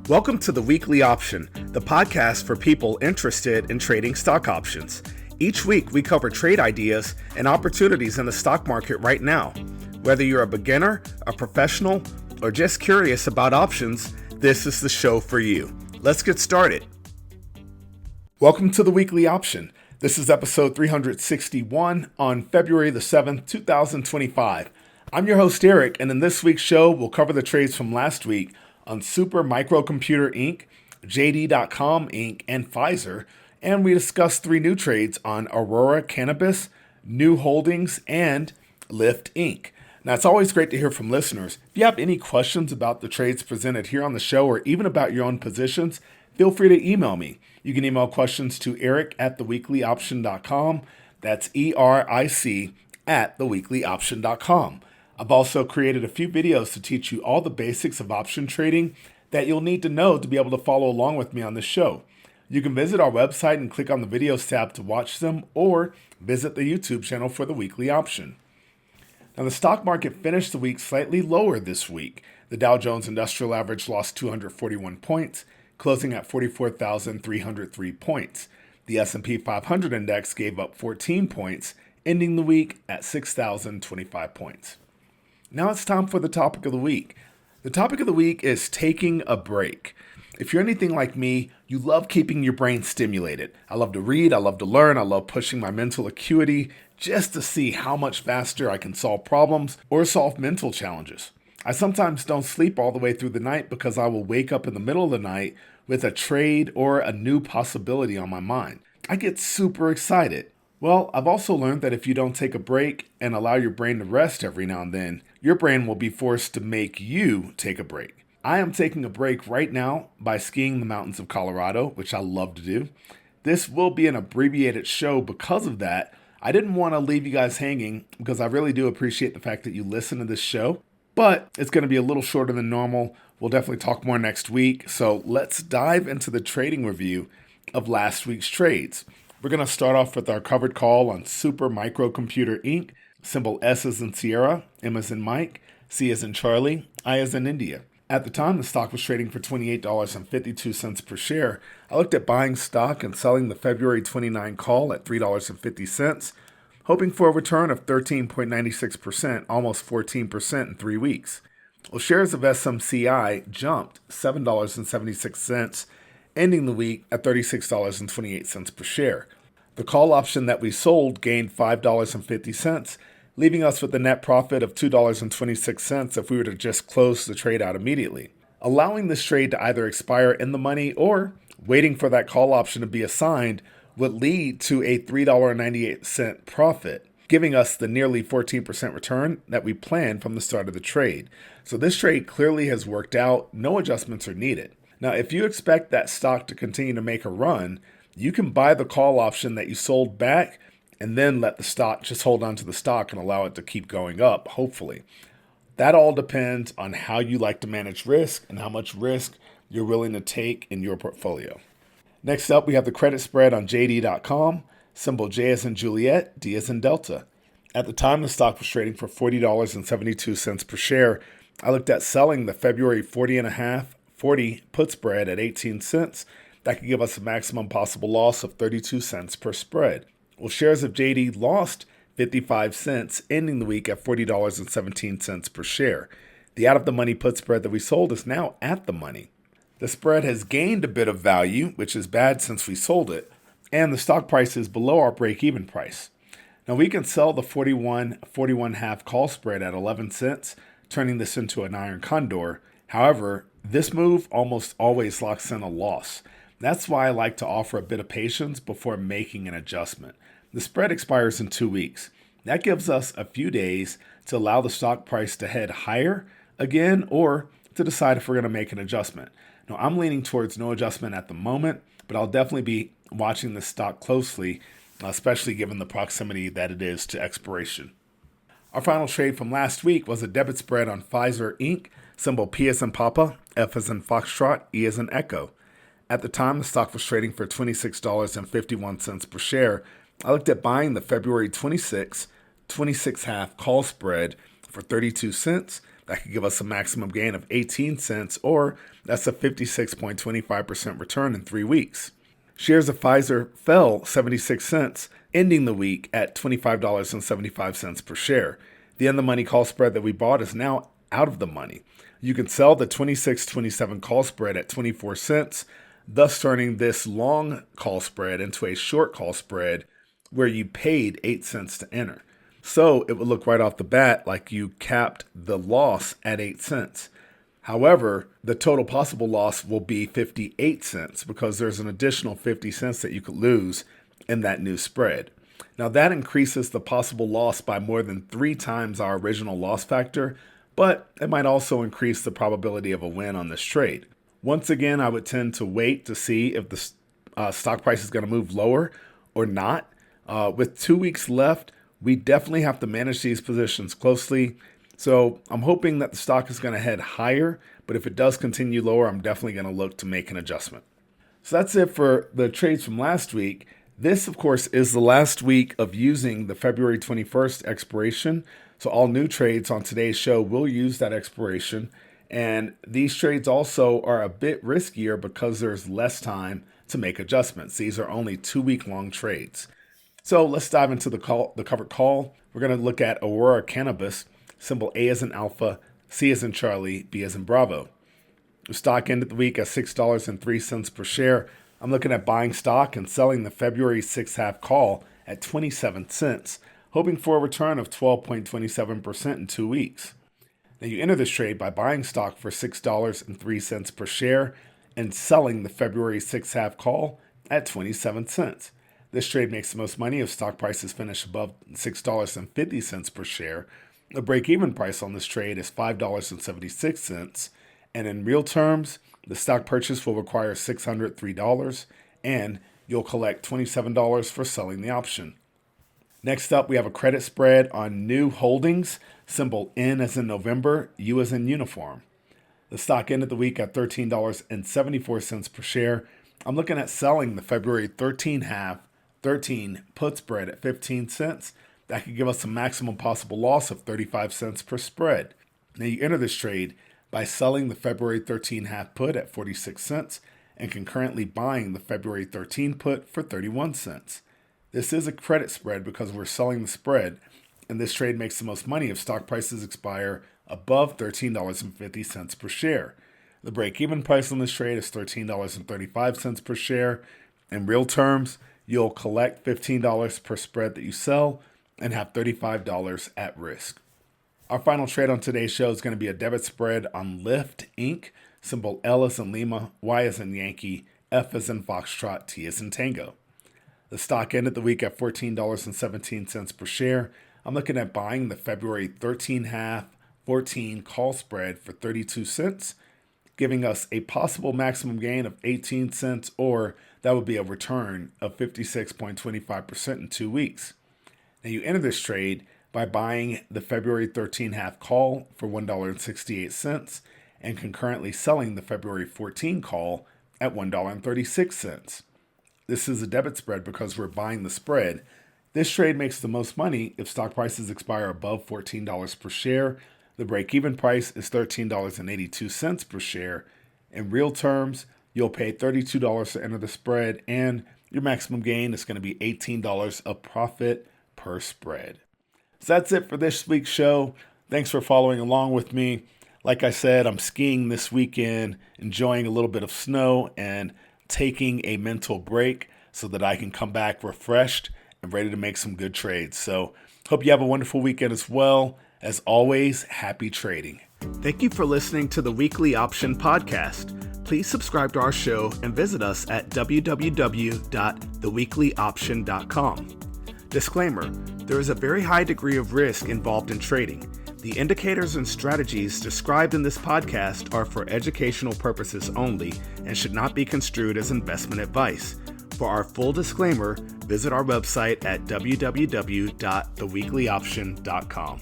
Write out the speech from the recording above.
Welcome to the Weekly Option, the podcast for people interested in trading stock options. Each week, we cover trade ideas and opportunities in the stock market right now. Whether you're a beginner, a professional, or just curious about options, this is the show for you. Let's get started. Welcome to the Weekly Option. This is episode 361 on February the 7th, 2025. I'm your host, Eric, and in this week's show, we'll cover the trades from last week on Super Microcomputer Inc., JD.com Inc., and Pfizer, and we discuss three new trades on Aurora Cannabis, New Holdings, and Lyft Inc. Now, it's always great to hear from listeners. If you have any questions about the trades presented here on the show or even about your own positions, feel free to email me. You can email questions to eric@theweeklyoption.com. That's ERIC@theweeklyoption.com. I've also created a few videos to teach you all the basics of option trading that you'll need to know to be able to follow along with me on this show. You can visit our website and click on the videos tab to watch them, or visit the YouTube channel for the Weekly Option. Now, the stock market finished the week slightly lower this week. The Dow Jones Industrial Average lost 241 points, closing at 44,303 points. The S&P 500 index gave up 14 points, ending the week at 6,025 points. Now it's time for the topic of the week. The topic of the week is taking a break. If you're anything like me, you love keeping your brain stimulated. I love to read, I love to learn, I love pushing my mental acuity just to see how much faster I can solve problems or solve mental challenges. I sometimes don't sleep all the way through the night because I will wake up in the middle of the night with a trade or a new possibility on my mind. I get super excited. Well, I've also learned that if you don't take a break and allow your brain to rest every now and then, your brain will be forced to make you take a break. I am taking a break right now by skiing the mountains of Colorado, which I love to do. This will be an abbreviated show because of that. I didn't want to leave you guys hanging because I really do appreciate the fact that you listen to this show, but it's going to be a little shorter than normal. We'll definitely talk more next week. So let's dive into the trading review of last week's trades. We're going to start off with our covered call on Super Microcomputer Inc., symbol S as in Sierra, M as in Mike, C as in Charlie, I as in India. At the time, the stock was trading for $28.52 per share. I looked at buying stock and selling the February 29 call at $3.50, hoping for a return of 13.96%, almost 14% in 3 weeks. Well, shares of SMCI jumped $7.76, ending the week at $36.28 per share. The call option that we sold gained $5.50, leaving us with a net profit of $2.26 if we were to just close the trade out immediately. Allowing this trade to either expire in the money or waiting for that call option to be assigned would lead to a $3.98 profit, giving us the nearly 14% return that we planned from the start of the trade. So this trade clearly has worked out. No adjustments are needed. Now, if you expect that stock to continue to make a run, you can buy the call option that you sold back and then let the stock just hold on to the stock and allow it to keep going up, hopefully. That all depends on how you like to manage risk and how much risk you're willing to take in your portfolio. Next up, we have the credit spread on JD.com, symbol J as in Juliet, D as in Delta. At the time, the stock was trading for $40.72 per share. I looked at selling the February 40 put spread at 18 cents. That could give us a maximum possible loss of 32 cents per spread. Well, shares of JD lost 55 cents, ending the week at $40.17 per share. The out-of-the-money put spread that we sold is now at the money. The spread has gained a bit of value, which is bad since we sold it, and the stock price is below our break-even price. Now, we can sell the 41.5 call spread at 11 cents, turning this into an iron condor. However, this move almost always locks in a loss. That's why I like to offer a bit of patience before making an adjustment. The spread expires in 2 weeks. That gives us a few days to allow the stock price to head higher again or to decide if we're going to make an adjustment. Now, I'm leaning towards no adjustment at the moment, but I'll definitely be watching the stock closely, especially given the proximity that it is to expiration. Our final trade from last week was a debit spread on Pfizer Inc., symbol P as in Papa, F as in Foxtrot, E as in Echo. At the time, the stock was trading for $26.51 per share. I looked at buying the February 26 half call spread for 32 cents That could give us a maximum gain of 18 cents, or that's a 56.25% return in 3 weeks. Shares of Pfizer fell 76 cents, ending the week at $25.75 per share. The in-the-money call spread that we bought is now out of the money. You can sell the 26-27 call spread at 24 cents, thus turning this long call spread into a short call spread where you paid 8 cents to enter. So it would look right off the bat like you capped the loss at 8 cents. However, the total possible loss will be 58 cents because there's an additional 50 cents that you could lose in that new spread. Now that increases the possible loss by more than 3 times our original loss factor, but it might also increase the probability of a win on this trade. Once again, I would tend to wait to see if the stock price is going to move lower or not. With 2 weeks left, we definitely have to manage these positions closely. So I'm hoping that the stock is going to head higher, but if it does continue lower, I'm definitely going to look to make an adjustment. So that's it for the trades from last week. This, of course, is the last week of using the February 21st expiration. So all new trades on today's show will use that expiration. And these trades also are a bit riskier because there's less time to make adjustments. These are only 2-week-long trades. So let's dive into the covered call. We're going to look at Aurora Cannabis, symbol A as in Alpha, C as in Charlie, B as in Bravo. The stock ended the week at $6.03 per share. I'm looking at buying stock and selling the February 6.5 call at 27 cents, hoping for a return of 12.27% in 2 weeks. Now you enter this trade by buying stock for $6.03 per share and selling the February 6.5 call at 27 cents. This trade makes the most money if stock prices finish above $6.50 per share. The break-even price on this trade is $5.76, and in real terms, the stock purchase will require $603, and you'll collect $27 for selling the option. Next up, we have a credit spread on new holdings, symbol N as in November, U as in uniform. The stock ended the week at $13.74 per share. I'm looking at selling the February 13 put spread at 15 cents. That could give us a maximum possible loss of 35 cents per spread. Now you enter this trade by selling the February 13 half put at 46 cents and concurrently buying the February 13 put for 31 cents. This is a credit spread because we're selling the spread, and this trade makes the most money if stock prices expire above $13.50 per share. The break-even price on this trade is $13.35 per share. In real terms, you'll collect $15 per spread that you sell and have $35 at risk. Our final trade on today's show is going to be a debit spread on Lyft Inc., symbol L as in Lima, Y as in Yankee, F as in Foxtrot, T as in Tango. The stock ended the week at $14.17 per share. I'm looking at buying the February 14 call spread for 32 cents, giving us a possible maximum gain of 18 cents, or that would be a return of 56.25% in 2 weeks. Now you enter this trade by buying the February 13 half call for $1.68 and concurrently selling the February 14 call at $1.36. This is a debit spread because we're buying the spread. This trade makes the most money if stock prices expire above $14 per share. The break-even price is $13.82 per share. In real terms, you'll pay $32 to enter the spread, and your maximum gain is going to be $18 of profit per spread. So that's it for this week's show. Thanks for following along with me. Like I said, I'm skiing this weekend, enjoying a little bit of snow and taking a mental break so that I can come back refreshed and ready to make some good trades. So hope you have a wonderful weekend as well. As always, happy trading. Thank you for listening to the Weekly Option Podcast. Please subscribe to our show and visit us at www.theweeklyoption.com. Disclaimer, there is a very high degree of risk involved in trading. The indicators and strategies described in this podcast are for educational purposes only and should not be construed as investment advice. For our full disclaimer, visit our website at www.theweeklyoption.com.